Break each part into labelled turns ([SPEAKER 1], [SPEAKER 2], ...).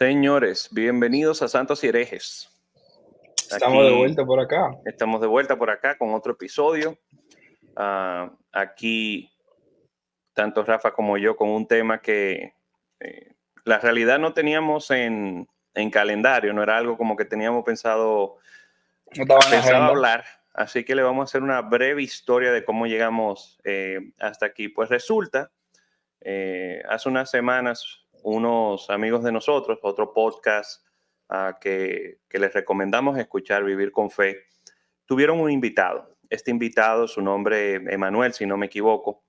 [SPEAKER 1] Señores, bienvenidos a Santos y Herejes.
[SPEAKER 2] Estamos de
[SPEAKER 1] Aquí
[SPEAKER 2] vuelta por acá.
[SPEAKER 1] estamos de vuelta por acá con otro episodio. Aquí, tanto Rafa como yo, con un tema que eh, la realidad no teníamos en calendario, no era algo como que teníamos
[SPEAKER 2] No estaba en la
[SPEAKER 1] pensado
[SPEAKER 2] agenda.
[SPEAKER 1] hablar. Así que le vamos a hacer una breve historia de cómo llegamos hasta aquí. Pues resulta, hace unas semanas, unos amigos de nosotros, otro podcast que les recomendamos escuchar, Vivir con Fe, tuvieron un invitado. Este invitado, su nombre Emanuel, si no me equivoco,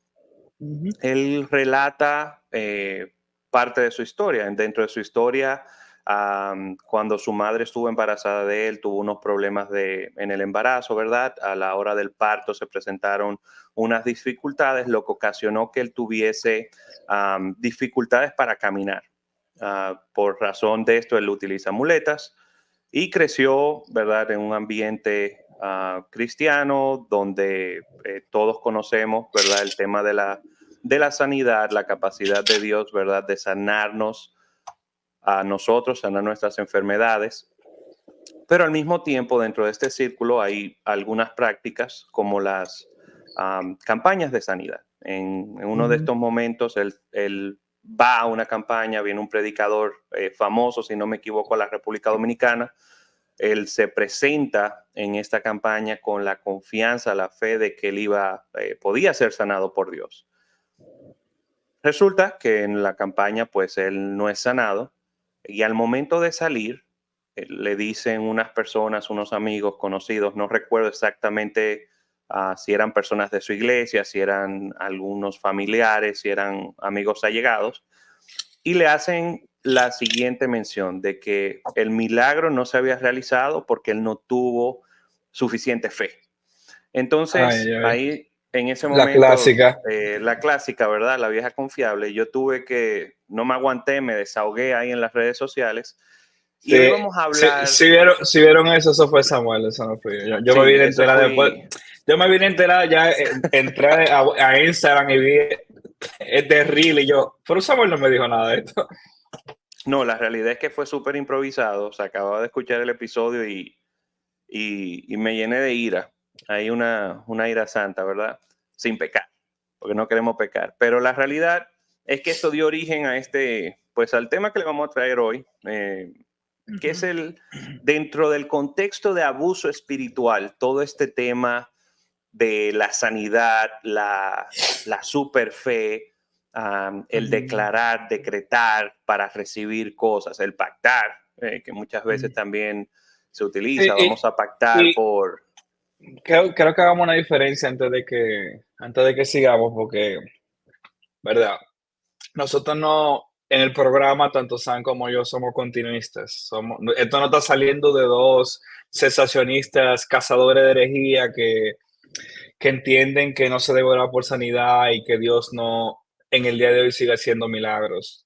[SPEAKER 2] Ujú.
[SPEAKER 1] él relata parte de su historia. Dentro de su historia, cuando su madre estuvo embarazada de él, tuvo unos problemas en el embarazo, ¿verdad? A la hora del parto se presentaron unas dificultades, lo que ocasionó que él tuviese dificultades para caminar. Por razón de esto, él utiliza muletas y creció, ¿verdad?, en un ambiente cristiano donde todos conocemos, ¿verdad?, el tema de la sanidad, la capacidad de Dios, ¿verdad?, de sanarnos a nosotros, sanar nuestras enfermedades. Pero al mismo tiempo, dentro de este círculo hay algunas prácticas como las campañas de sanidad. En uno de
[SPEAKER 2] Ujú.
[SPEAKER 1] estos momentos, él va a una campaña, viene un predicador famoso, si no me equivoco, a la República Dominicana. Él se presenta en esta campaña con la confianza, la fe de que podía ser sanado por Dios. Resulta que en la campaña, pues él no es sanado y al momento de salir, le dicen unas personas, unos amigos conocidos, no recuerdo exactamente si eran personas de su iglesia, si eran algunos familiares, si eran amigos allegados, y le hacen la siguiente mención de que el milagro no se había realizado porque él no tuvo suficiente fe. Entonces,
[SPEAKER 2] Ay, ay.
[SPEAKER 1] ahí en ese
[SPEAKER 2] La
[SPEAKER 1] momento,
[SPEAKER 2] clásica.
[SPEAKER 1] la clásica, ¿verdad? La vieja confiable, yo no me aguanté, me desahogué ahí en las redes sociales. Y hoy
[SPEAKER 2] Sí,
[SPEAKER 1] vamos a
[SPEAKER 2] sí,
[SPEAKER 1] hablar,
[SPEAKER 2] si vieron eso, eso fue Samuel, eso no fui yo. Yo me
[SPEAKER 1] sí,
[SPEAKER 2] vine a
[SPEAKER 1] eso
[SPEAKER 2] enterar después.
[SPEAKER 1] fui,
[SPEAKER 2] Yo me vine a enterar ya, entré a Instagram y vi este reel y yo, pero Samuel no me dijo nada de esto.
[SPEAKER 1] no, la realidad es que fue súper improvisado, o sea, acababa de escuchar el episodio y me llené de ira. Hay una ira santa, ¿verdad? Sin pecar, porque no queremos pecar. Pero la realidad es que esto dio origen a pues al tema que le vamos a traer hoy, que es dentro del contexto de abuso espiritual, todo este tema de la sanidad, la super fe, el
[SPEAKER 2] Ujú.
[SPEAKER 1] declarar, decretar para recibir cosas, el pactar, que muchas veces también se
[SPEAKER 2] Sí,
[SPEAKER 1] utiliza, vamos a pactar
[SPEAKER 2] y
[SPEAKER 1] por...
[SPEAKER 2] creo que hagamos una diferencia antes de que sigamos, porque, ¿verdad? Nosotros no, en el programa, tanto Sam como yo somos continuistas. Esto no está saliendo de dos cesacionistas, cazadores de herejía que entienden que no se debe orar por sanidad y que Dios no en el día de hoy sigue haciendo milagros.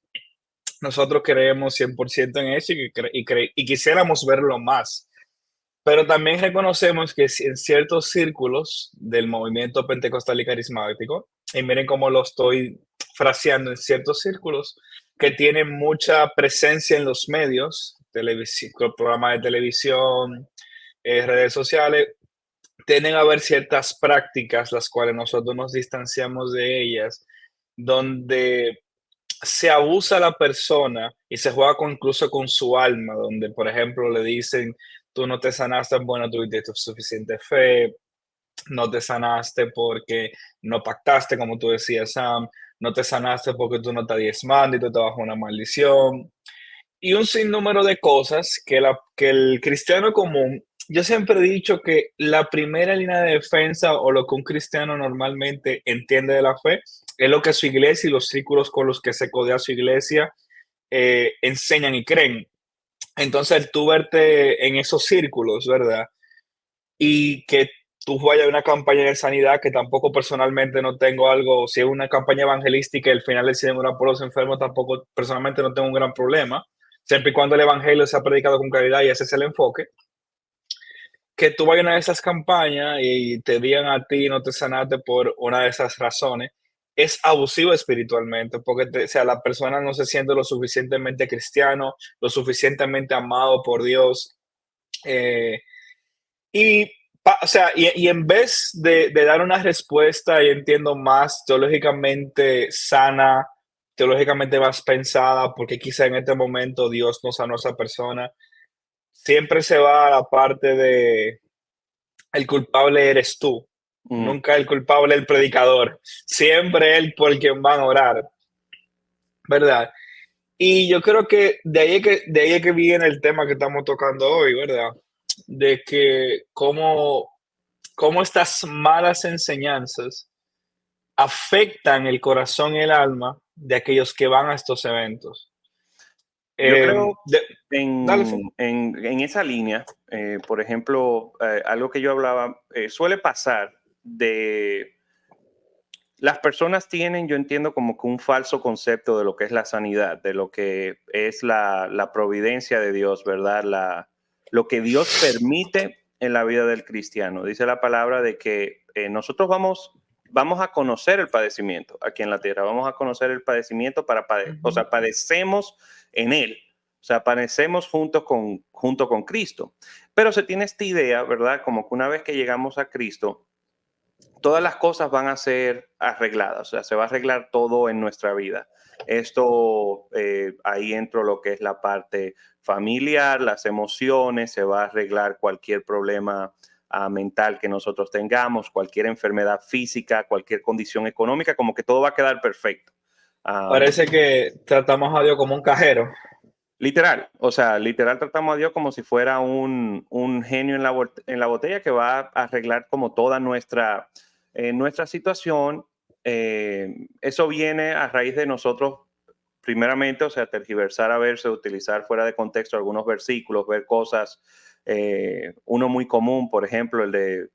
[SPEAKER 2] Nosotros creemos 100% en eso y quisiéramos verlo más. Pero también reconocemos que en ciertos círculos del movimiento pentecostal y carismático, y miren cómo lo estoy fraseando, en ciertos círculos que tienen mucha presencia en los medios, programas de televisión, redes sociales, tienden a haber ciertas prácticas, las cuales nosotros nos distanciamos de ellas, donde se abusa a la persona y se juega incluso con su alma, donde, por ejemplo, le dicen, tú no te sanaste, bueno, tuviste suficiente fe, no te sanaste porque no pactaste, como tú decías, Sam, no te sanaste porque tú no estás diezmando y tú te bajo una maldición. Y un sinnúmero de cosas que el cristiano común, yo siempre he dicho que la primera línea de defensa o lo que un cristiano normalmente entiende de la fe es lo que su iglesia y los círculos con los que se codea su iglesia enseñan y creen. Entonces, tú verte en esos círculos, ¿verdad? Y que tú vayas a una campaña de sanidad, que tampoco personalmente no tengo algo, si es una campaña evangelística y al final deciden orar por los enfermos, tampoco personalmente no tengo un gran problema, siempre y cuando el evangelio sea predicado con claridad y ese es el enfoque. Que tú vayas a una de esas campañas y te digan a ti no te sanaste por una de esas razones, es abusivo espiritualmente, porque o sea, la persona no se siente lo suficientemente cristiano, lo suficientemente amado por Dios. eh, y, o sea, y en vez de dar una respuesta, y entiendo más teológicamente sana, teológicamente más pensada, porque quizá en este momento Dios no sanó a esa persona, siempre se va a la parte de el culpable eres tú,
[SPEAKER 1] Mm,
[SPEAKER 2] nunca el culpable el predicador, siempre él por quien van a orar, ¿verdad? Y yo creo que de ahí es que viene el tema que estamos tocando hoy, ¿verdad? De que cómo estas malas enseñanzas afectan el corazón y el alma de aquellos que van a estos eventos.
[SPEAKER 1] yo creo
[SPEAKER 2] De, dale, sí.
[SPEAKER 1] en esa línea, por ejemplo, algo que yo hablaba, suele pasar de las personas tienen, yo entiendo, como que un falso concepto de lo que es la sanidad, de lo que es la providencia de Dios, ¿verdad? Lo que Dios permite en la vida del cristiano. Dice la palabra de que nosotros vamos a conocer el padecimiento aquí en la tierra, vamos a conocer el padecimiento o
[SPEAKER 2] Ujú.
[SPEAKER 1] sea, padecemos en él, o sea, padecemos junto con Cristo. Pero se tiene esta idea, ¿verdad? Como que una vez que llegamos a Cristo, todas las cosas van a ser arregladas, o sea, se va a arreglar todo en nuestra vida. Esto, ahí entro lo que es la parte familiar, las emociones, se va a arreglar cualquier problema mental que nosotros tengamos, cualquier enfermedad física, cualquier condición económica, como que todo va a quedar perfecto. Um,
[SPEAKER 2] Parece que tratamos a Dios como un cajero.
[SPEAKER 1] Literal, o sea, literal tratamos a Dios como si fuera un genio en la botella que va a arreglar como toda nuestra situación. Eso viene a raíz de nosotros, primeramente, o sea, tergiversar a verse, utilizar fuera de contexto algunos versículos, ver cosas. Uno muy común, por ejemplo, el de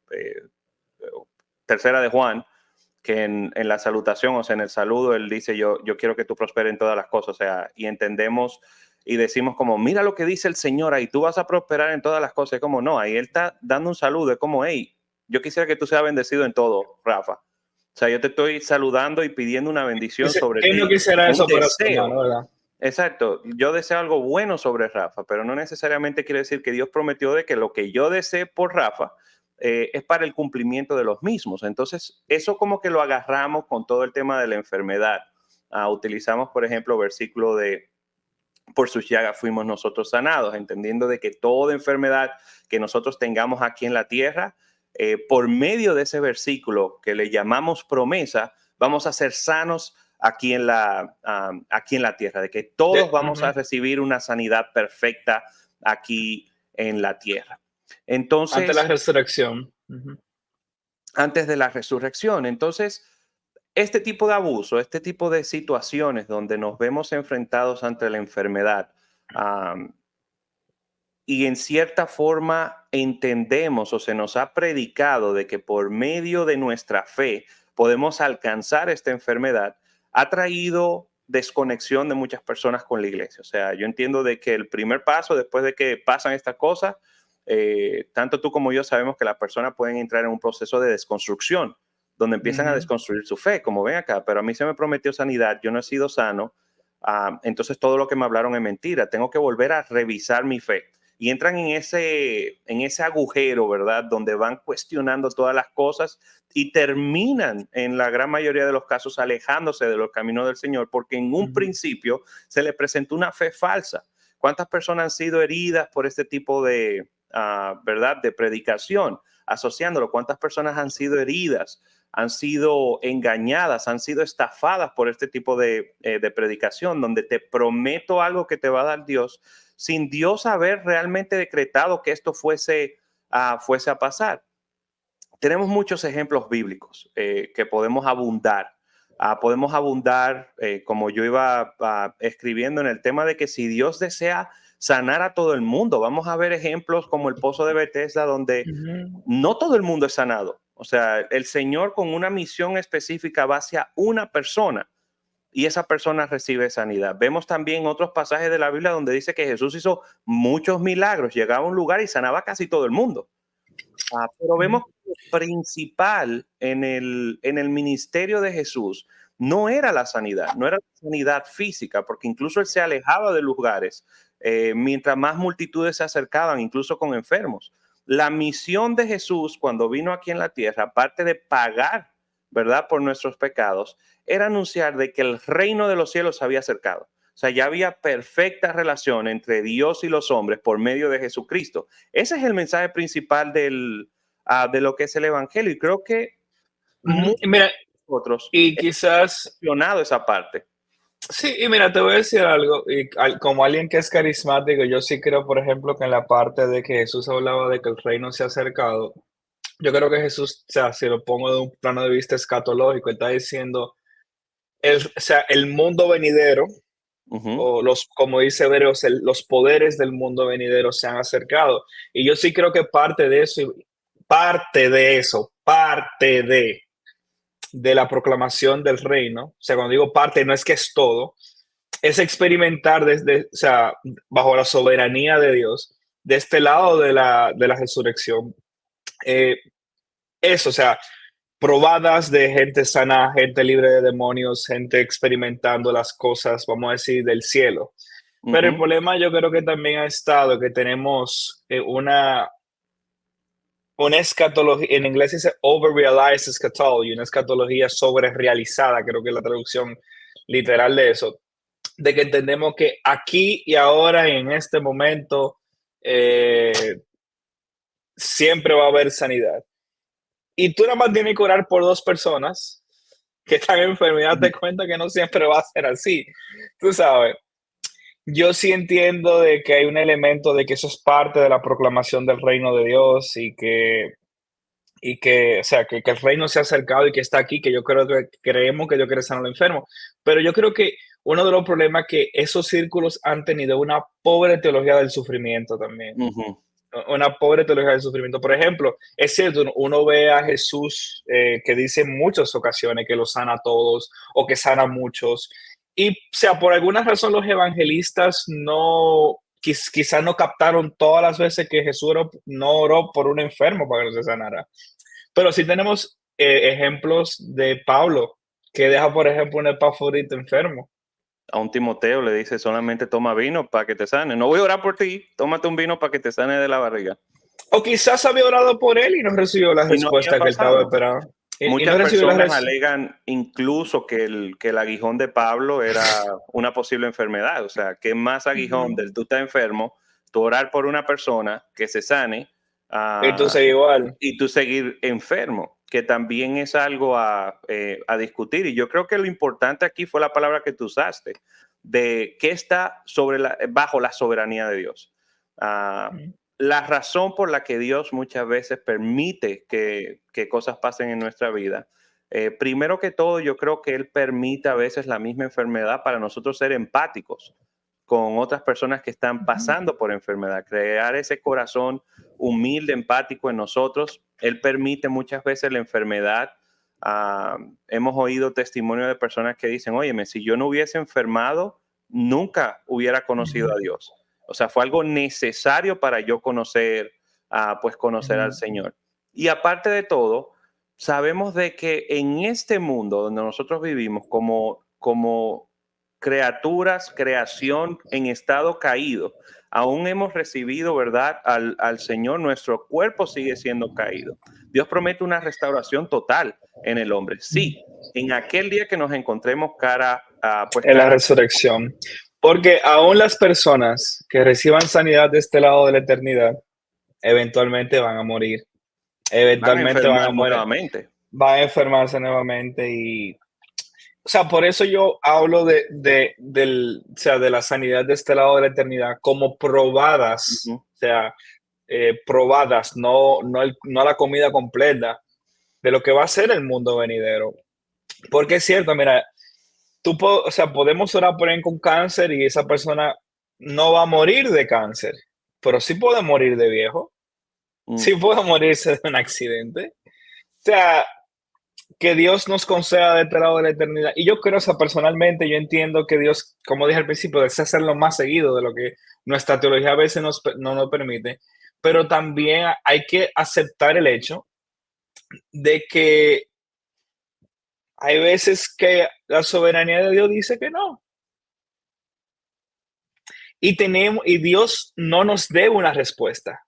[SPEAKER 1] Tercera de Juan, que en la salutación, o sea, en el saludo, él dice, yo quiero que tú prosperes en todas las cosas, o sea, y entendemos y decimos como, mira lo que dice el Señor ahí, tú vas a prosperar en todas las cosas, es como, no, ahí él está dando un saludo, es como, hey, yo quisiera que tú seas bendecido en todo, Rafa. O sea, yo te estoy saludando y pidiendo una bendición sobre
[SPEAKER 2] ¿Quién no
[SPEAKER 1] ti,
[SPEAKER 2] quisiera
[SPEAKER 1] un
[SPEAKER 2] eso para su
[SPEAKER 1] deseo.
[SPEAKER 2] hermano, verdad?
[SPEAKER 1] Exacto, yo deseo algo bueno sobre Rafa, pero no necesariamente quiere decir que Dios prometió de que lo que yo desee por Rafa es para el cumplimiento de los mismos. Entonces, eso como que lo agarramos con todo el tema de la enfermedad. Utilizamos, por ejemplo, versículo de por sus llagas fuimos nosotros sanados, entendiendo de que toda enfermedad que nosotros tengamos aquí en la tierra, por medio de ese versículo que le llamamos promesa, vamos a ser sanos aquí en la tierra, de que todos vamos a
[SPEAKER 2] Ujú.
[SPEAKER 1] recibir una sanidad perfecta aquí en la tierra.
[SPEAKER 2] Ante la
[SPEAKER 1] Entonces,
[SPEAKER 2] resurrección. Ujú.
[SPEAKER 1] antes de la resurrección, entonces, este tipo de abuso, este tipo de situaciones donde nos vemos enfrentados ante la enfermedad, um, y en cierta forma entendemos o se nos ha predicado de que por medio de nuestra fe podemos alcanzar esta enfermedad, ha traído desconexión de muchas personas con la iglesia. O sea, yo entiendo de que el primer paso después de que pasan estas cosas, tanto tú como yo sabemos que las personas pueden entrar en un proceso de desconstrucción, donde empiezan a
[SPEAKER 2] Ujú.
[SPEAKER 1] desconstruir su fe, como ven acá, pero a mí se me prometió sanidad, yo no he sido sano, entonces todo lo que me hablaron es mentira, tengo que volver a revisar mi fe y entran en ese agujero, ¿verdad? Donde van cuestionando todas las cosas y terminan, en la gran mayoría de los casos, alejándose de los caminos del Señor, porque en un
[SPEAKER 2] Ujú.
[SPEAKER 1] principio se le presentó una fe falsa. ¿Cuántas personas han sido heridas por este tipo de, ¿verdad? De predicación, asociándolo? ¿Cuántas personas han sido heridas? Han sido engañadas, han sido estafadas por este tipo de predicación, donde te prometo algo que te va a dar Dios, sin Dios haber realmente decretado que esto fuese a pasar. Tenemos muchos ejemplos bíblicos que podemos abundar. Podemos abundar, como yo iba escribiendo en el tema de que si Dios desea sanar a todo el mundo, vamos a ver ejemplos como el pozo de Bethesda, donde
[SPEAKER 2] Ujú.
[SPEAKER 1] no todo el mundo es sanado. O sea, el Señor con una misión específica va hacia una persona y esa persona recibe sanidad. Vemos también otros pasajes de la Biblia donde dice que Jesús hizo muchos milagros, llegaba a un lugar y sanaba casi todo el mundo. Pero
[SPEAKER 2] Ujú.
[SPEAKER 1] vemos que lo principal en el ministerio de Jesús no era la sanidad, no era la sanidad física, porque incluso él se alejaba de lugares mientras más multitudes se acercaban, incluso con enfermos. La misión de Jesús cuando vino aquí en la tierra, aparte de pagar, ¿verdad?, por nuestros pecados, era anunciar de que el reino de los cielos se había acercado. O sea, ya había perfecta relación entre Dios y los hombres por medio de Jesucristo. Ese es el mensaje principal de lo que es el Evangelio. Y creo que
[SPEAKER 2] Ujú.
[SPEAKER 1] muchos
[SPEAKER 2] Y mira,
[SPEAKER 1] de nosotros
[SPEAKER 2] y
[SPEAKER 1] hemos
[SPEAKER 2] quizás,
[SPEAKER 1] mencionado esa parte.
[SPEAKER 2] sí, y mira, te voy a decir algo, y como alguien que es carismático, yo sí creo, por ejemplo, que en la parte de que Jesús hablaba de que el reino se ha acercado, yo creo que Jesús, o sea, si lo pongo de un plano de vista escatológico, está diciendo, o sea, el mundo venidero,
[SPEAKER 1] Ujú,
[SPEAKER 2] o como dice Hebreos, los poderes del mundo venidero se han acercado. Y yo sí creo que parte de la proclamación del reino, o sea, cuando digo parte, no es que es todo, es experimentar desde, o sea, bajo la soberanía de Dios, de este lado de la resurrección. Eh, o sea, probadas de gente sana, gente libre de demonios, gente experimentando las cosas, vamos a decir, del cielo. Pero el
[SPEAKER 1] ujú,
[SPEAKER 2] problema yo creo que también ha estado que tenemos una escatología, en inglés dice overrealized eschatology, una escatología sobre realizada, creo que es la traducción literal de eso, de que entendemos que aquí y ahora, en este momento, eh, siempre va a haber sanidad. Y tú nada más tienes que orar por dos personas que están enfermas y
[SPEAKER 1] ujú.
[SPEAKER 2] date cuenta que no siempre va a ser así. Tú sabes, yo sí entiendo de que hay un elemento de que eso es parte de la proclamación del reino de Dios o sea, que el reino se ha acercado y que está aquí, que yo creo que creemos que Dios quiere sanar al enfermo. Pero yo creo que uno de los problemas es que esos círculos han tenido una pobre teología del sufrimiento también.
[SPEAKER 1] Ujú,
[SPEAKER 2] Una pobre teología del sufrimiento. Por ejemplo, es cierto, uno ve a Jesús que dice en muchas ocasiones que los sana a todos o que sana a muchos. Y, o sea, por alguna razón los evangelistas quizás no captaron todas las veces que Jesús no oró por un enfermo para que no se sanara. Pero sí tenemos ejemplos de Pablo, que deja, por ejemplo, un Epafrodito enfermo.
[SPEAKER 1] a un Timoteo le dice solamente toma vino para que te sane. No voy a orar por ti, tómate un vino para que te sane de la barriga.
[SPEAKER 2] O quizás había orado por él y no recibió la
[SPEAKER 1] Y no había
[SPEAKER 2] respuesta que él estaba
[SPEAKER 1] pasado.
[SPEAKER 2] esperando. Y
[SPEAKER 1] Muchas
[SPEAKER 2] no recibió la
[SPEAKER 1] personas
[SPEAKER 2] respuesta.
[SPEAKER 1] alegan incluso que el aguijón de Pablo era una posible enfermedad. O sea, ¿qué más aguijón del tú estás enfermo, tú orar por una persona que se sane ah,
[SPEAKER 2] Entonces, igual.
[SPEAKER 1] y tú seguir enfermo? Que también es algo a discutir. Y yo creo que lo importante aquí fue la palabra que tú usaste, de qué está bajo la soberanía de Dios. Ah, la razón por la que Dios muchas veces permite que cosas pasen en nuestra vida, primero que todo, yo creo que Él permite a veces la misma enfermedad para nosotros ser empáticos con otras personas que están pasando por enfermedad, crear ese corazón humilde, empático en nosotros. Él permite muchas veces la enfermedad. Hemos oído testimonio de personas que dicen, óyeme, si yo no hubiese enfermado, nunca hubiera conocido a Dios. O sea, fue algo necesario para yo conocer al Señor. Y aparte de todo, sabemos de que en este mundo donde nosotros vivimos como criaturas, creación en estado caído, aún hemos recibido, ¿verdad?, al Señor, nuestro cuerpo sigue siendo caído. Dios promete una restauración total en el hombre. Sí, en aquel día que nos encontremos pues
[SPEAKER 2] En la
[SPEAKER 1] cara.
[SPEAKER 2] resurrección. Porque aún las personas que reciban sanidad de este lado de la eternidad, eventualmente van a morir.
[SPEAKER 1] Van a
[SPEAKER 2] Eventualmente van
[SPEAKER 1] enfermar
[SPEAKER 2] a morir,
[SPEAKER 1] nuevamente.
[SPEAKER 2] van a enfermarse nuevamente o sea, por eso yo hablo o sea, de la sanidad de este lado de la eternidad como probadas,
[SPEAKER 1] Ujú.
[SPEAKER 2] o sea, probadas, no la comida completa de lo que va a ser el mundo venidero. Porque es cierto, mira, o sea, podemos orar por alguien con cáncer y esa persona no va a morir de cáncer, pero sí puede morir de viejo, sí
[SPEAKER 1] Mm.
[SPEAKER 2] puede morirse de un accidente. O sea, que Dios nos conceda de este lado de la eternidad. Y yo creo, o sea, personalmente, yo entiendo que Dios, como dije al principio, desea hacerlo más seguido de lo que nuestra teología a veces no nos permite, pero también hay que aceptar el hecho de que hay veces que la soberanía de Dios dice que no. Y Dios no nos debe una respuesta.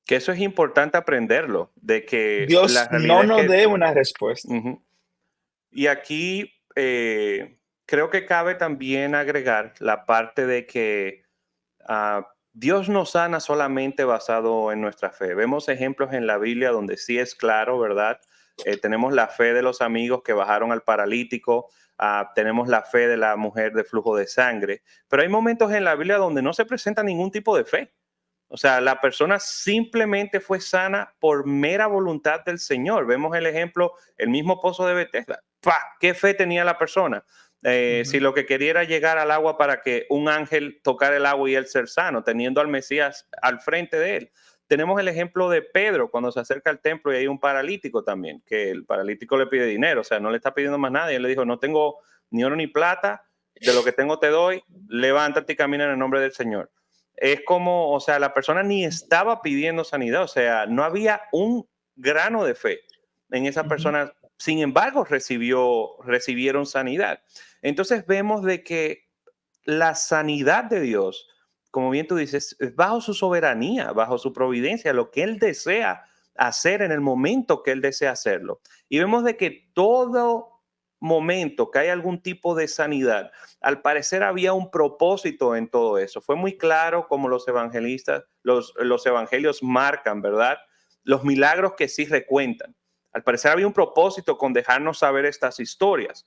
[SPEAKER 1] Que eso es importante aprenderlo, de que la
[SPEAKER 2] Dios no
[SPEAKER 1] realidad es
[SPEAKER 2] nos
[SPEAKER 1] que...
[SPEAKER 2] debe una respuesta.
[SPEAKER 1] Ujú. Y aquí creo que cabe también agregar la parte de que Dios no sana solamente basado en nuestra fe. Vemos ejemplos en la Biblia donde sí es claro, ¿verdad? Tenemos la fe de los amigos que bajaron al paralítico, tenemos la fe de la mujer de flujo de sangre, pero hay momentos en la Biblia donde no se presenta ningún tipo de fe. O sea, la persona simplemente fue sana por mera voluntad del Señor. Vemos el ejemplo, el mismo pozo de Bethesda. ¡Pah! ¿Qué fe tenía la persona? Si
[SPEAKER 2] Ujú.
[SPEAKER 1] lo que quería era llegar al agua para que un ángel tocara el agua y él ser sano, teniendo al Mesías al frente de él. Tenemos el ejemplo de Pedro cuando se acerca al templo y hay un paralítico también, que el paralítico le pide dinero, o sea, no le está pidiendo más nada. Y él le dijo, no tengo ni oro ni plata, de lo que tengo te doy, levántate y camina en el nombre del Señor. Es como, o sea, la persona ni estaba pidiendo sanidad, o sea, no había un grano de fe en esa
[SPEAKER 2] Ujú.
[SPEAKER 1] persona, sin embargo, recibieron sanidad. Entonces vemos de que la sanidad de Dios, como bien tú dices, es bajo su soberanía, bajo su providencia, lo que Él desea hacer en el momento que Él desea hacerlo. Y vemos de que todo momento que hay algún tipo de sanidad, al parecer había un propósito en todo eso. Fue muy claro como los evangelistas, los evangelios marcan, ¿verdad? Los milagros que sí recuentan. Al parecer había un propósito con dejarnos saber estas historias.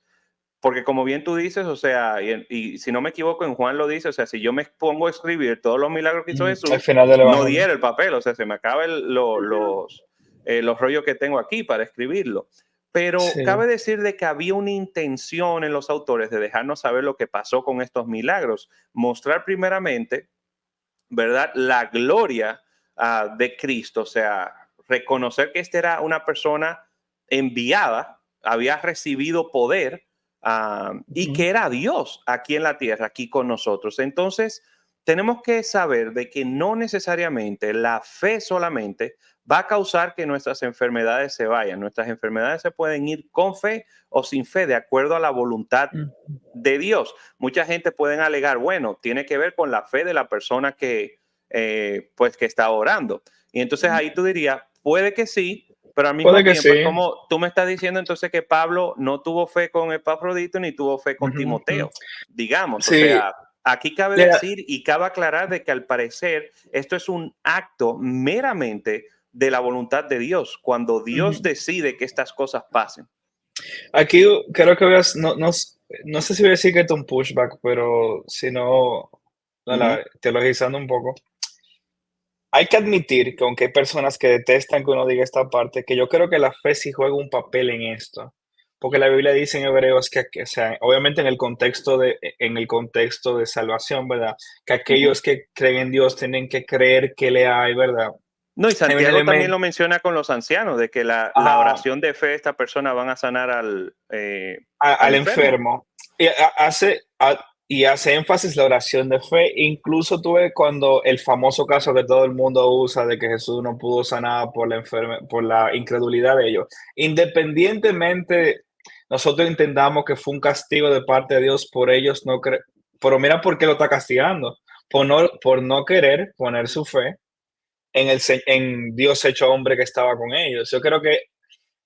[SPEAKER 1] Porque como bien tú dices, o sea, y si no me equivoco, en Juan lo dice, o sea, si yo me pongo a escribir todos los milagros que hizo
[SPEAKER 2] Al
[SPEAKER 1] Jesús,
[SPEAKER 2] final del
[SPEAKER 1] no
[SPEAKER 2] evangelio.
[SPEAKER 1] diera el papel, o sea, se me acaba los rollos que tengo aquí para escribirlo. Pero
[SPEAKER 2] Sí.
[SPEAKER 1] cabe decir de que había una intención en los autores de dejarnos saber lo que pasó con estos milagros, mostrar primeramente, ¿verdad? La gloria de Cristo, o sea, reconocer que esta era una persona enviada, había recibido poder y
[SPEAKER 2] Ujú.
[SPEAKER 1] que era Dios aquí en la tierra, aquí con nosotros. Entonces, tenemos que saber de que no necesariamente la fe solamente va a causar que nuestras enfermedades se vayan. Nuestras enfermedades se pueden ir con fe o sin fe, de acuerdo a la voluntad
[SPEAKER 2] Mm.
[SPEAKER 1] de Dios. Mucha gente pueden alegar, bueno, tiene que ver con la fe de la persona pues que está orando. Y entonces ahí tú dirías, puede que sí, pero al
[SPEAKER 2] Puede
[SPEAKER 1] mismo
[SPEAKER 2] que
[SPEAKER 1] tiempo
[SPEAKER 2] sí.
[SPEAKER 1] es como tú me estás diciendo entonces que Pablo no tuvo fe con Epafrodito ni tuvo fe con
[SPEAKER 2] Ujú, ujú.
[SPEAKER 1] Timoteo, digamos. O
[SPEAKER 2] Sí,
[SPEAKER 1] sea, aquí cabe
[SPEAKER 2] mira,
[SPEAKER 1] decir y cabe aclarar de que al parecer esto es un acto meramente de la voluntad de Dios, cuando Dios
[SPEAKER 2] ujú.
[SPEAKER 1] decide que estas cosas pasen.
[SPEAKER 2] Aquí creo que no sé si voy a decir que es un pushback, pero si no,
[SPEAKER 1] Ujú.
[SPEAKER 2] teologizando un poco. Hay que admitir que aunque hay personas que detestan que uno diga esta parte, que yo creo que la fe sí juega un papel en esto. Porque la Biblia dice en Hebreos o sea, obviamente en el contexto de salvación, ¿verdad? Que
[SPEAKER 1] Ujú.
[SPEAKER 2] aquellos que creen en Dios tienen que creer que le hay, ¿verdad?
[SPEAKER 1] No, y
[SPEAKER 2] Hay un
[SPEAKER 1] Santiago también
[SPEAKER 2] elemento,
[SPEAKER 1] lo menciona con los ancianos, de que la
[SPEAKER 2] ah,
[SPEAKER 1] oración de fe de esta persona van a sanar al
[SPEAKER 2] al
[SPEAKER 1] enfermo.
[SPEAKER 2] enfermo. Y hace énfasis la oración de fe. Incluso tuve cuando el famoso caso que todo el mundo usa de que Jesús no pudo sanar por la incredulidad de ellos. Independientemente, nosotros entendamos que fue un castigo de parte de Dios por ellos no creer. Pero mira por qué lo está castigando. Por no querer poner su fe en Dios hecho hombre que estaba con ellos. Yo creo que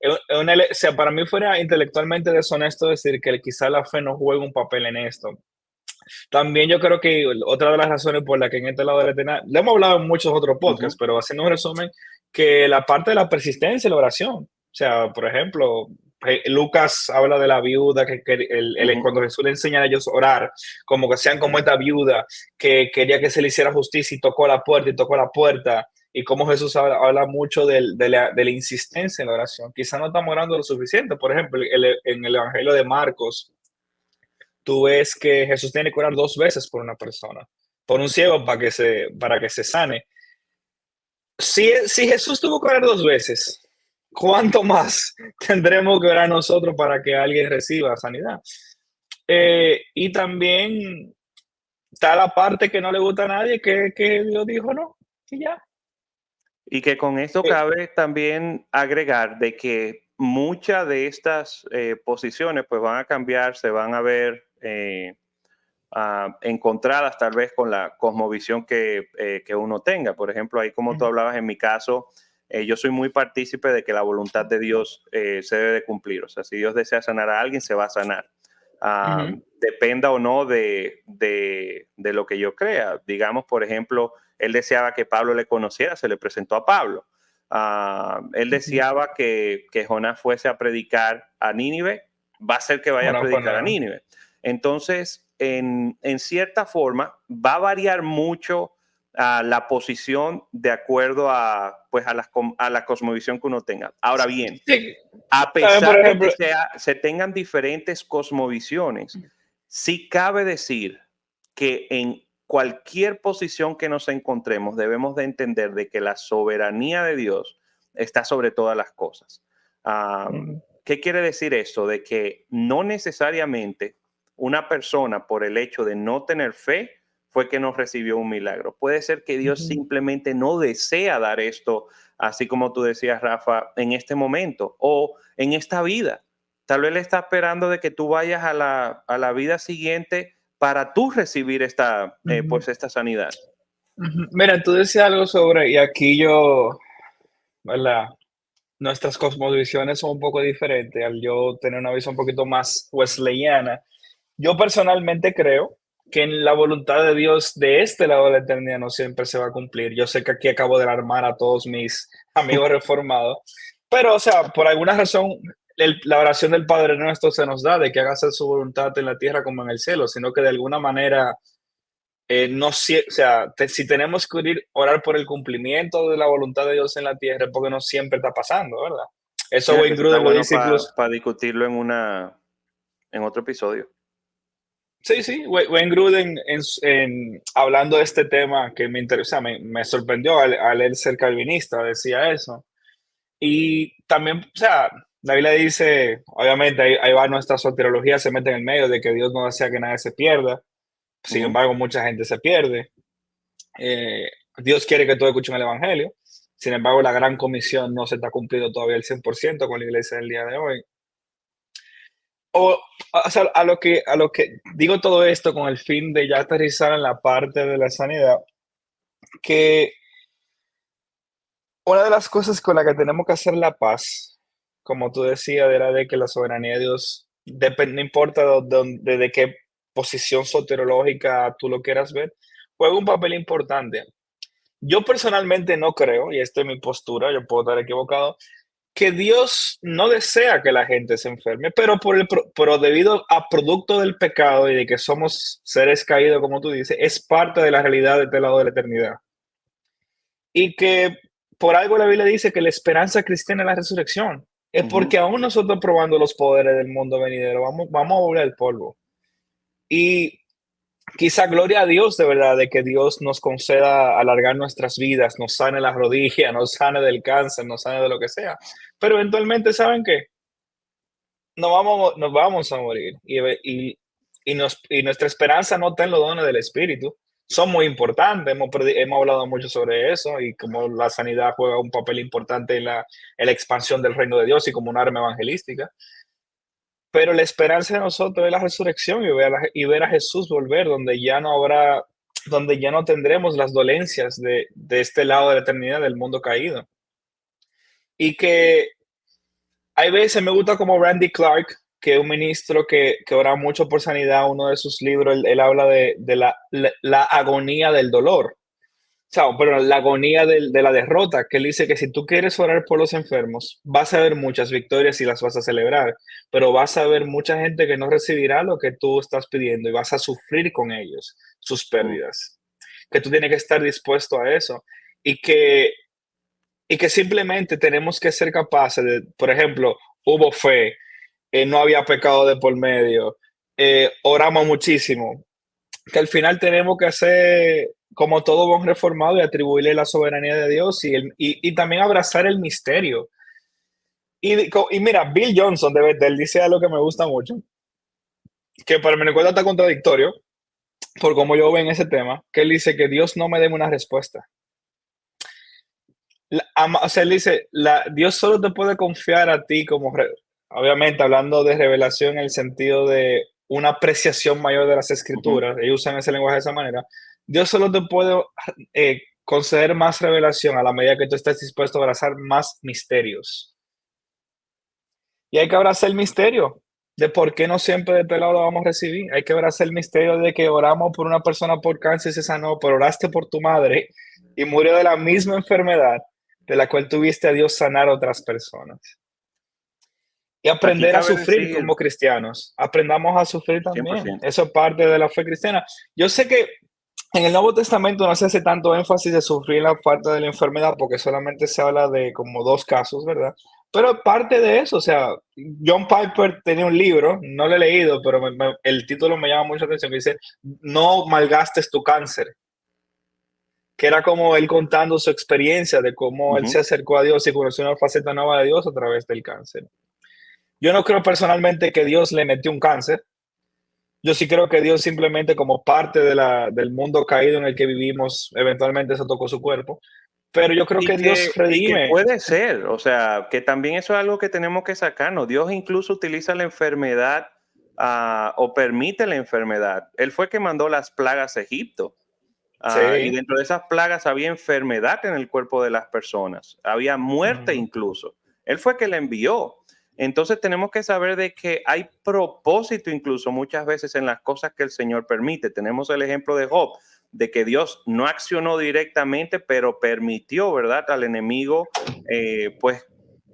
[SPEAKER 2] o sea, para mí fuera intelectualmente deshonesto decir que quizá la fe no juega un papel en esto. También yo creo que otra de las razones por la que en este lado de la eternidad, le hemos hablado en muchos otros podcasts,
[SPEAKER 1] Ujú,
[SPEAKER 2] pero haciendo un resumen, que la parte de la persistencia y la oración. O sea, por ejemplo, Lucas habla de la viuda,
[SPEAKER 1] ujú.
[SPEAKER 2] cuando Jesús le enseña a ellos a orar, como que sean como esta viuda que quería que se le hiciera justicia y tocó la puerta, y como Jesús habla mucho de la insistencia en la oración. Quizá no estamos orando lo suficiente. Por ejemplo, en el Evangelio de Marcos, tú ves que Jesús tiene que orar 2 veces por una persona, por un ciego para que se sane. Si Jesús tuvo que orar 2 veces, ¿cuánto más tendremos que orar nosotros para que alguien reciba sanidad? Y también está la parte que no le gusta a nadie, que Dios dijo no, y ya.
[SPEAKER 1] Y que con esto
[SPEAKER 2] Eh,
[SPEAKER 1] cabe también agregar de que muchas de estas posiciones pues van a cambiar, se van a ver encontradas tal vez con la cosmovisión que uno tenga. Por ejemplo, ahí como tú hablabas, en mi caso, yo soy muy partícipe de que la voluntad de Dios se debe de cumplir. O sea, si Dios desea sanar a alguien, se va a sanar. Dependa o no de lo que yo crea. Digamos, por ejemplo, él deseaba que Pablo le conociera, se le presentó a Pablo. Él deseaba que Jonás fuese a predicar a Nínive, va a ser que vaya a predicar a Nínive. Entonces, en cierta forma, va a variar mucho la posición de acuerdo a, pues, a la cosmovisión que uno tenga. Ahora bien,
[SPEAKER 2] Sí.
[SPEAKER 1] a pesar de que se tengan diferentes cosmovisiones, sí cabe decir que en cualquier posición que nos encontremos debemos de entender de que la soberanía de Dios está sobre todas las cosas. ¿Qué quiere decir esto? De que no necesariamente una persona, por el hecho de no tener fe, fue que no recibió un milagro. Puede ser que Dios simplemente no desea dar esto, así como tú decías, Rafa, en este momento o en esta vida. Tal vez le está esperando de que tú vayas a la vida siguiente para tú recibir pues esta sanidad.
[SPEAKER 2] Mira, tú decías algo sobre, y aquí yo, ¿verdad? Nuestras cosmovisiones son un poco diferentes al yo tener una visión un poquito más wesleyana. Yo personalmente creo que en la voluntad de Dios de este lado de la eternidad no siempre se va a cumplir. Yo sé que aquí acabo de alarmar a todos mis amigos reformados, pero, o sea, por alguna razón, la oración del Padre Nuestro se nos da de que hágase su voluntad en la tierra como en el cielo, sino que de alguna manera, no, o sea, si tenemos que orar por el cumplimiento de la voluntad de Dios en la tierra, es porque no siempre está pasando, ¿verdad? Eso
[SPEAKER 1] Mira que
[SPEAKER 2] Wayne
[SPEAKER 1] eso está
[SPEAKER 2] Grudem lo
[SPEAKER 1] bueno
[SPEAKER 2] dice incluso.
[SPEAKER 1] para discutirlo en otro episodio.
[SPEAKER 2] Sí, sí, Wayne Grudem hablando de este tema que me interesa, me sorprendió al él ser calvinista, decía eso. Y también, o sea, la Biblia dice, obviamente ahí va nuestra soteriología, se mete en el medio de que Dios no desea que nadie se pierda, sin embargo mucha gente se pierde. Eh, Dios quiere que todos escuchen el Evangelio, sin embargo la gran comisión no se está cumpliendo todavía al 100% con la iglesia del día de hoy. O sea, a lo que digo todo esto con el fin de ya aterrizar en la parte de la sanidad, que una de las cosas con la que tenemos que hacer la paz, como tú decías, era de que la soberanía de Dios, no importa de qué posición soteriológica tú lo quieras ver, juega un papel importante. Yo personalmente no creo, y esta es mi postura, yo puedo estar equivocado, que Dios no desea que la gente se enferme, pero debido a producto del pecado y de que somos seres caídos, como tú dices, es parte de la realidad de este lado de la eternidad. Y que por algo la Biblia dice que la esperanza cristiana es la resurrección. Es porque aún nosotros probando los poderes del mundo venidero, vamos a volver al polvo. Y quizá gloria a Dios de verdad de que Dios nos conceda alargar nuestras vidas, nos sane las rodillas, nos sane del cáncer, nos sane de lo que sea. Pero eventualmente, ¿saben qué? Nos vamos a morir y nuestra esperanza no está en los dones del Espíritu. Son muy importantes, hemos hablado mucho sobre eso y como la sanidad juega un papel importante en la expansión del reino de Dios y como un arma evangelística. Pero la esperanza de nosotros es la resurrección y ver a Jesús volver, donde ya no tendremos las dolencias de este lado de la eternidad del mundo caído. Y que hay veces me gusta como Randy Clark, que es un ministro que ora mucho por sanidad, uno de sus libros, él habla de la agonía del dolor. O sea, pero la agonía de la derrota, que él dice que si tú quieres orar por los enfermos, vas a ver muchas victorias y las vas a celebrar, pero vas a ver mucha gente que no recibirá lo que tú estás pidiendo y vas a sufrir con ellos sus pérdidas. Que tú tienes que estar dispuesto a eso y que simplemente tenemos que ser capaces de, por ejemplo, hubo fe, no había pecado de por medio, oramos muchísimo, que al final tenemos que hacer como todo buen reformado y atribuirle la soberanía de Dios y también abrazar el misterio. Y mira, Bill Johnson, él dice algo que me gusta mucho, que para mí me cuenta está contradictorio, por cómo yo veo en ese tema, que él dice que Dios no me dé una respuesta. O sea, él dice, Dios solo te puede confiar a ti como, obviamente hablando de revelación en el sentido de una apreciación mayor de las
[SPEAKER 1] Ujú.
[SPEAKER 2] escrituras, ellos usan ese lenguaje de esa manera, Dios solo te puede conceder más revelación a la medida que tú estés dispuesto a abrazar más misterios. Y hay que abrazar el misterio de por qué no siempre de este lado lo vamos a recibir. Hay que abrazar el misterio de que oramos por una persona por cáncer y se sanó, pero oraste por tu madre y murió de la misma enfermedad de la cual tuviste a Dios sanar a otras personas. Y
[SPEAKER 1] Aquí
[SPEAKER 2] aprender a
[SPEAKER 1] cabe
[SPEAKER 2] sufrir
[SPEAKER 1] decir
[SPEAKER 2] como cristianos. Aprendamos a sufrir también.
[SPEAKER 1] 100%.
[SPEAKER 2] Eso es parte de la fe cristiana. Yo sé que en el Nuevo Testamento no se hace tanto énfasis de sufrir la parte de la enfermedad porque solamente se habla de como dos casos, ¿verdad? Pero parte de eso, o sea, John Piper tenía un libro, no lo he leído, pero el título me llama mucho la atención, que dice, no malgastes tu cáncer, que era como él contando su experiencia de cómo él se
[SPEAKER 1] Ujú.
[SPEAKER 2] acercó a Dios y conoció una faceta nueva de Dios a través del cáncer. Yo no creo personalmente que Dios le metió un cáncer. Yo sí creo que Dios simplemente como parte del mundo caído en el que vivimos, eventualmente se tocó su cuerpo. Pero yo creo que Dios
[SPEAKER 1] Y que
[SPEAKER 2] redime.
[SPEAKER 1] puede ser, o sea, que también eso es algo que tenemos que sacarnos. Dios incluso utiliza la enfermedad, o permite la enfermedad. Él fue que mandó las plagas a Egipto. Y
[SPEAKER 2] Sí.
[SPEAKER 1] dentro de esas plagas había enfermedad en el cuerpo de las personas, había muerte
[SPEAKER 2] Ujú,
[SPEAKER 1] incluso. Él fue que la envió. Entonces tenemos que saber de que hay propósito incluso muchas veces en las cosas que el Señor permite. Tenemos el ejemplo de Job, de que Dios no accionó directamente, pero permitió, ¿verdad?, al enemigo, pues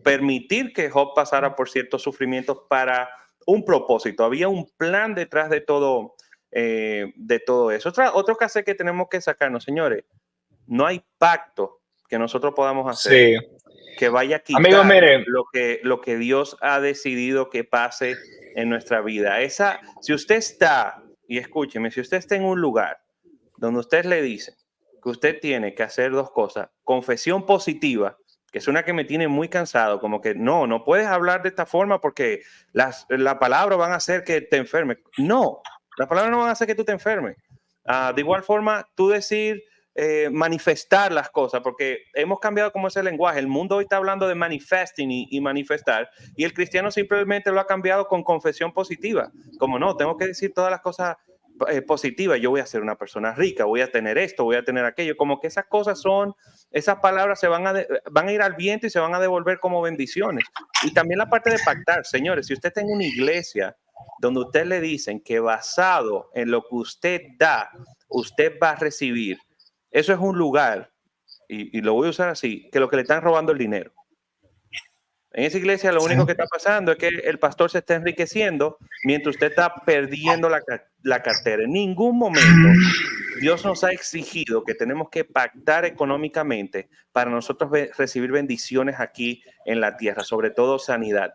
[SPEAKER 1] permitir que Job pasara por ciertos sufrimientos para un propósito. Había un plan detrás de todo eso. Otro caso que tenemos que sacarnos, señores, no hay pacto que nosotros podamos hacer
[SPEAKER 2] sí.
[SPEAKER 1] que vaya a
[SPEAKER 2] Amigo,
[SPEAKER 1] quitar
[SPEAKER 2] mire,
[SPEAKER 1] lo que Dios ha decidido que pase en nuestra vida. Si usted está, y escúcheme, si usted está en un lugar donde usted le dice que usted tiene que hacer dos cosas, confesión positiva, que es una que me tiene muy cansado, como que no puedes hablar de esta forma porque la palabra van a hacer que te enfermes. No, las palabras no van a hacer que tú te enfermes. De igual forma, tú decir, manifestar las cosas, porque hemos cambiado como ese lenguaje. El mundo hoy está hablando de manifesting y manifestar, y el cristiano simplemente lo ha cambiado con confesión positiva. Como no, tengo que decir todas las cosas positivas. Yo voy a ser una persona rica, voy a tener esto, voy a tener aquello. Como que esas palabras van a ir al viento y se van a devolver como bendiciones. Y también la parte de pactar, señores, si usted está en una iglesia donde usted le dicen que basado en lo que usted da, usted va a recibir. Eso es un lugar, y lo voy a usar así, que lo que le están robando el dinero. En esa iglesia lo
[SPEAKER 2] sí,
[SPEAKER 1] único que está pasando es que el pastor se está enriqueciendo mientras usted está perdiendo la cartera. En ningún momento Dios nos ha exigido que tenemos que pactar económicamente para nosotros recibir bendiciones aquí en la tierra, sobre todo sanidad.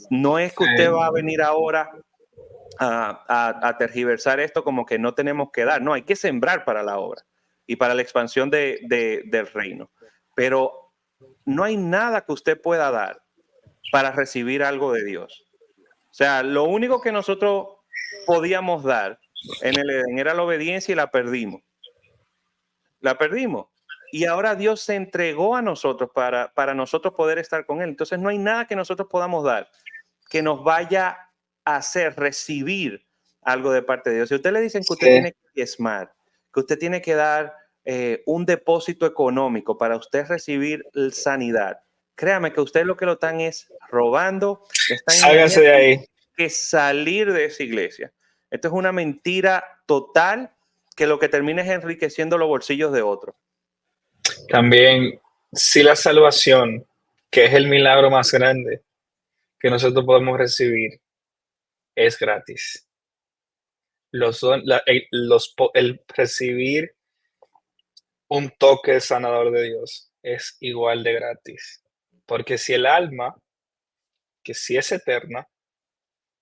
[SPEAKER 1] No es que usted va a
[SPEAKER 2] sí.
[SPEAKER 1] venir ahora a tergiversar esto como que no tenemos que dar. No, hay que sembrar para la obra y para la expansión del reino. Pero no hay nada que usted pueda dar para recibir algo de Dios. O sea, lo único que nosotros podíamos dar en el Edén era la obediencia y la perdimos. La perdimos. Y ahora Dios se entregó a nosotros para nosotros poder estar con Él. Entonces no hay nada que nosotros podamos dar que nos vaya a hacer recibir algo de parte de Dios. Si usted le dicen que usted
[SPEAKER 2] Sí.
[SPEAKER 1] tiene que diezmar, que usted tiene que dar un depósito económico para usted recibir sanidad, créame que usted lo que lo están es robando, le están
[SPEAKER 2] Sálgase
[SPEAKER 1] engañando,
[SPEAKER 2] de
[SPEAKER 1] y
[SPEAKER 2] ahí.
[SPEAKER 1] que salir de esa iglesia. Esto es una mentira total que lo que termina es enriqueciendo los bolsillos de otros.
[SPEAKER 2] También, si la salvación, que es el milagro más grande que nosotros podemos recibir, es gratis. El recibir un toque sanador de Dios es igual de gratis. Porque si el alma, que si es eterna,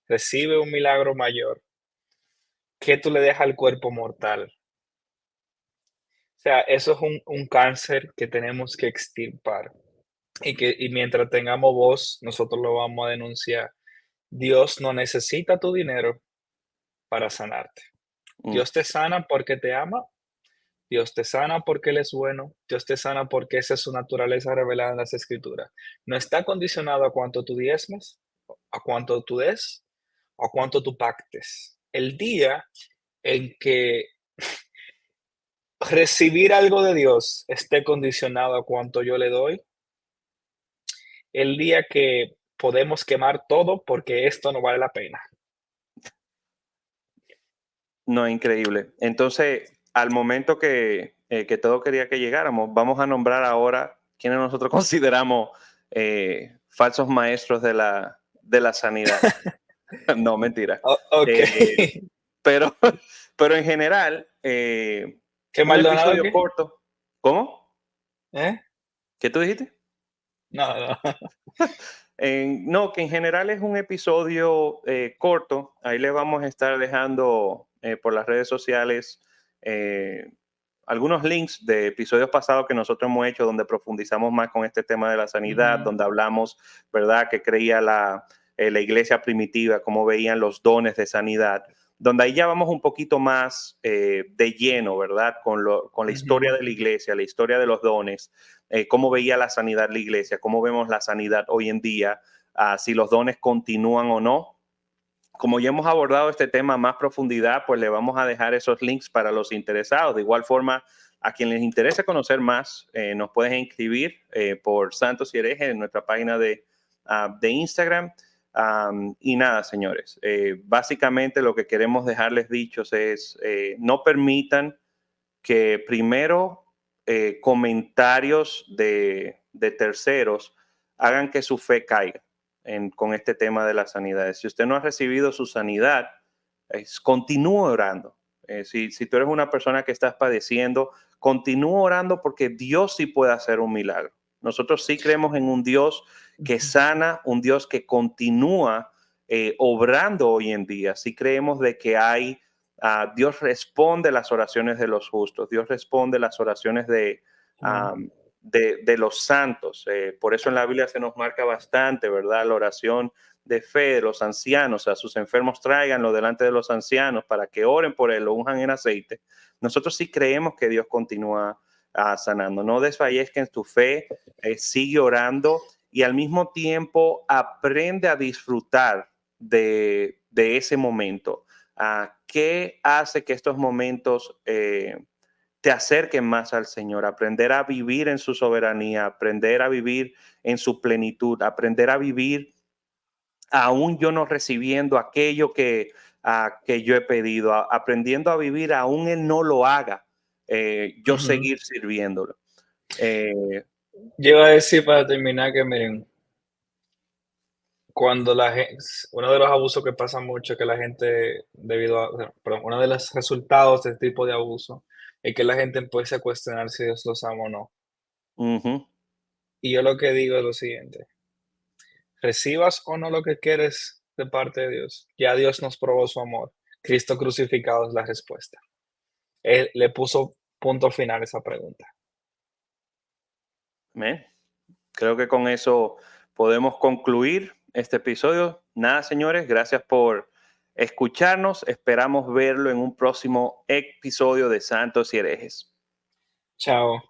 [SPEAKER 2] recibe un milagro mayor, ¿qué tú le dejas al cuerpo mortal? O sea, eso es un cáncer que tenemos que extirpar. Y mientras tengamos voz, nosotros lo vamos a denunciar. Dios no necesita tu dinero para sanarte.
[SPEAKER 1] Mm.
[SPEAKER 2] Dios te sana porque te ama, Dios te sana porque Él es bueno, Dios te sana porque esa es su naturaleza revelada en las Escrituras. No está condicionado a cuánto tú diezmes, a cuánto tú des, o a cuánto tú pactes. El día en que recibir algo de Dios esté condicionado a cuánto yo le doy, el día que podemos quemar todo porque esto no vale la pena.
[SPEAKER 1] No, increíble. Entonces, al momento que todo quería que llegáramos, vamos a nombrar ahora quienes nosotros consideramos falsos maestros de la sanidad. No, mentira.
[SPEAKER 2] Ok.
[SPEAKER 1] Eh, pero, pero en general,
[SPEAKER 2] ¿Qué
[SPEAKER 1] un
[SPEAKER 2] Maldonado
[SPEAKER 1] episodio
[SPEAKER 2] qué?
[SPEAKER 1] corto. ¿Cómo?
[SPEAKER 2] ¿Eh?
[SPEAKER 1] ¿Qué tú dijiste?
[SPEAKER 2] No, no.
[SPEAKER 1] No, que en general es un episodio corto. Ahí le vamos a estar dejando por las redes sociales eh, algunos links de episodios pasados que nosotros hemos hecho donde profundizamos más con este tema de la sanidad,
[SPEAKER 2] Ujú,
[SPEAKER 1] donde hablamos, ¿verdad?, que creía la iglesia primitiva, cómo veían los dones de sanidad, donde ahí ya vamos un poquito más de lleno, ¿verdad?, con la historia
[SPEAKER 2] ujú,
[SPEAKER 1] de la iglesia, la historia de los dones, cómo veía la sanidad la iglesia, cómo vemos la sanidad hoy en día, si los dones continúan o no. Como ya hemos abordado este tema a más profundidad, pues le vamos a dejar esos links para los interesados. De igual forma, a quien les interese conocer más, nos pueden inscribir por Santos y Herejes en nuestra página de Instagram. Y nada, señores, básicamente lo que queremos dejarles dichos es no permitan que primero comentarios de terceros hagan que su fe caiga con este tema de la sanidad. Si usted no ha recibido su sanidad, continúe orando. Si tú eres una persona que estás padeciendo, continúe orando porque Dios sí puede hacer un milagro. Nosotros sí creemos en un Dios que
[SPEAKER 2] ujú,
[SPEAKER 1] sana, un Dios que continúa obrando hoy en día. Sí creemos de que hay Dios responde las oraciones de los justos, Dios responde las oraciones
[SPEAKER 2] ujú,
[SPEAKER 1] de los santos. Por eso en la Biblia se nos marca bastante, ¿verdad? La oración de fe de los ancianos, a sus enfermos tráiganlo delante de los ancianos para que oren por él, lo unjan en aceite. Nosotros sí creemos que Dios continúa sanando. No desfallezca en tu fe, sigue orando y al mismo tiempo aprende a disfrutar de ese momento. ¿Qué hace que estos momentos te acerquen más al Señor? Aprender a vivir en su soberanía, aprender a vivir en su plenitud, aprender a vivir aún yo no recibiendo aquello que yo he pedido, aprendiendo a vivir aún Él no lo haga, yo
[SPEAKER 2] ujú.
[SPEAKER 1] seguir sirviéndolo. Eh,
[SPEAKER 2] Yo iba a decir para terminar que miren, cuando la gente, uno de los abusos que pasa mucho es que la gente, debido a, o sea, perdón, uno de los resultados de este tipo de abuso es que la gente empieza a cuestionar si Dios los ama o no.
[SPEAKER 1] Ujú.
[SPEAKER 2] Y yo lo que digo es lo siguiente, recibas o no lo que quieres de parte de Dios, ya Dios nos probó su amor. Cristo crucificado es la respuesta. Él le puso punto final a esa pregunta.
[SPEAKER 1] Amén. Creo que con eso podemos concluir este episodio. Nada, señores, gracias por escucharnos. Esperamos verlo en un próximo episodio de Santos y Herejes.
[SPEAKER 2] Chao.